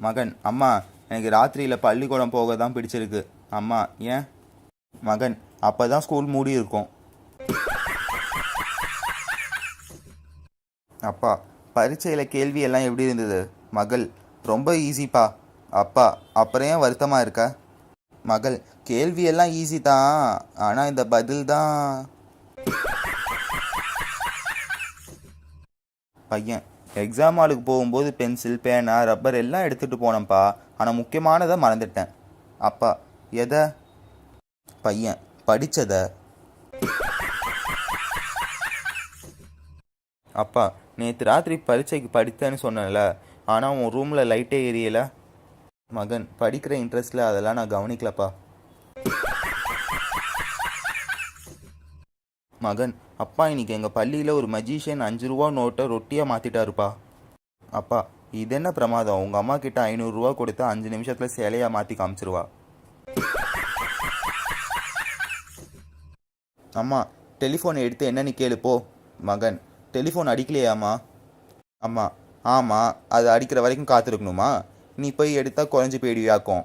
மகன், அம்மா எனக்கு ராத்திரியில் பள்ளிக்கூடம் போக தான் பிடிச்சிருக்கு. அம்மா, ஏன்? மகன், அப்போ தான் ஸ்கூல் மூடி இருக்கும். அப்பா, பரீட்சையில் கேள்வி எல்லாம் எப்படி இருந்தது? மகள், ரொம்ப ஈஸிப்பா. அப்பா, அப்புறம் ஏன் வருத்தமாக இருக்க? மகள், கேள்வி எல்லாம் ஈஸி தான், ஆனால் இந்த பதில் தான். பையன், எக்ஸாம் ஹாலுக்கு போகும்போது பென்சில், பேனா, ரப்பர் எல்லாம் எடுத்துகிட்டு போனேன்ப்பா. ஆனால் முக்கியமானதை மறந்துட்டேன். அப்பா, எதை? பையன், படித்ததை. அப்பா, நேற்று ராத்திரி பரீட்சைக்கு படித்தேன்னு சொன்னேன்ல, ஆனால் உன் ரூமில் லைட்டே எரியல. மகன், படிக்கிற இன்ட்ரெஸ்டில் அதெல்லாம் நான் கவனிக்கலப்பா. மகன், அப்பா இன்னைக்கு எங்கள் பள்ளியில் ஒரு மஜிஷியன் 5 ரூபா நோட்டை ரொட்டியாக மாற்றிட்டாருப்பா. அப்பா, இது என்ன பிரமாதம்? உங்கள் அம்மா கிட்ட 500 ரூபா கொடுத்து 5 நிமிஷத்தில் சேலையாக மாற்றி காமிச்சிருவா. அம்மா, டெலிஃபோன் எடுத்து என்னன்னு கேளு போ. மகன், டெலிஃபோன் அடிக்கலையாம்மா? அம்மா, ஆமாம், அது அடிக்கிற வரைக்கும் காத்திருக்கணுமா? நீ போய் எடுத்தால் குறைஞ்சி போயிடுவியாக்கும்.